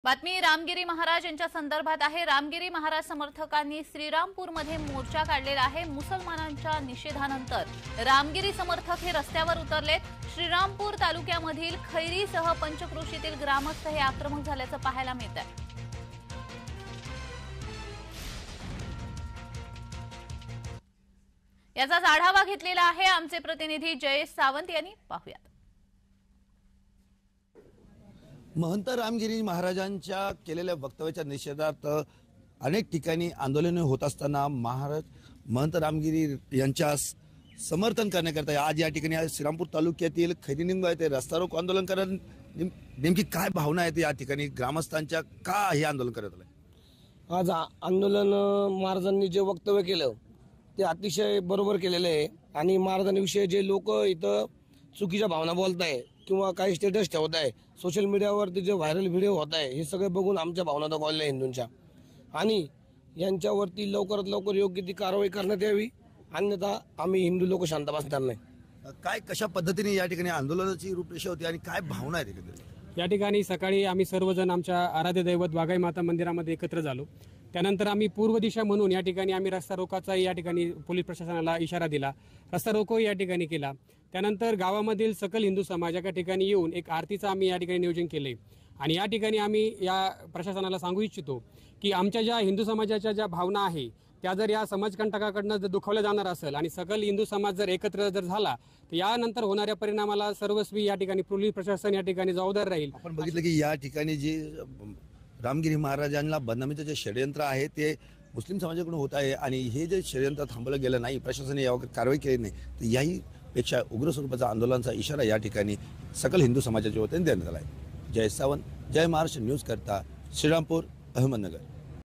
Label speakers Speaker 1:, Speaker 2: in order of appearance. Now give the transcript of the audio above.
Speaker 1: बातमी रामगिरी महाराज यांच्या संदर्भात आहे। रामगिरी महाराज समर्थकांनी श्रीरामपूरमध्ये मोर्चा काढलेला आहे। मुसलमानांच्या निषेधानंतर रामगिरी समर्थक हे रस्त्यावर उतरलेत। श्रीरामपूर तालुक्यामधील खैरीसह पंचक्रोशीतील ग्रामस्थ हे आक्रमक झाल्याचं पाहायला मिळतंय। याचाच आढावा घेतलेला आहे आमचे प्रतिनिधी जयेश सावंत यांनी। पाहूयात।
Speaker 2: महंत रामगिरी महाराजांच्या केलेल्या वक्तव्याच्या निषेधार्थ अनेक ठिकाणी आंदोलने होत असताना महंत रामगिरी यांच्या समर्थन करण्याकरता आज या ठिकाणी श्रीरामपूर तालुक्यातील खैरीनिंबा येथे रस्ता रोको आंदोलन करत नेमकी काय भावना आहेत या ठिकाणी ग्रामस्थांच्या, का हे आंदोलन करत आले?
Speaker 3: आज आंदोलन महाराजांनी जे वक्तव्य केलं ते अतिशय बरोबर केलेलं आहे आणि महाराजांविषयी जे लोक इथं चुकीच्या भावना बोलताय किंवा काही स्टेटस ठेवत आहे, सोशल मीडियावरती जे व्हायरल व्हिडिओ होत आहे, हे सगळे बघून आमच्या भावना दगावल्या हिंदूंच्या आणि यांच्यावरती लवकरात लवकर योग्य ती कारवाई करण्यात यावी, अन्यथा आम्ही हिंदू लोक शांत बसणार नाही।
Speaker 2: काय कशा पद्धतीने या ठिकाणी आंदोलनाची रूपरेषा होती आणि काय भावना आहेत?
Speaker 4: या ठिकाणी सकाळी आम्ही सर्वजण आमच्या आराध्य दैवत वाघाई माता मंदिरामध्ये एकत्र झालो। त्यानंतर आम्ही पूर्व दिशा म्हणून या ठिकाणी आम्ही रस्ता रोकाचा या ठिकाणी पोलीस प्रशासनाला इशारा दिला, रस्ता रोको या ठिकाणी केला। त्यानंतर गावामधील सकल हिंदू समाज एका ठिकाणी येऊन एक आरतीचं आम्ही या ठिकाणी नियोजन केले आणि या ठिकाणी आम्ही या प्रशासनाला सांगू इच्छितो की आमच्या ज्या हिंदू समाजाच्या ज्या भावना आहे त्या जर या समाजकंटकाकडनं जर दुखावल्या जाणार असेल आणि सकल हिंदू समाज जर एकत्र जर झाला तर यानंतर होणाऱ्या परिणामाला सर्वस्वी या ठिकाणी पोलीस प्रशासन या ठिकाणी जबाबदार राहील।
Speaker 2: आपण बघितलं की या ठिकाणी जे रामगिरी महाराजांना बदनामीचं जे षडयंत्र आहे ते मुस्लिम समाजाकडून होत आहे आणि हे जे षडयंत्र थांबवलं गेलं नाही, प्रशासनाने यावर कारवाई केली नाही, तर याही पेक्षा उग्र स्वरूपाचा आंदोलनाचा इशारा या ठिकाणी सकल हिंदू समाजाच्या वतीने देण्यात आला आहे। जय सावंत, जय महाराष्ट्र न्यूज करता, श्रीरामपूर, अहमदनगर।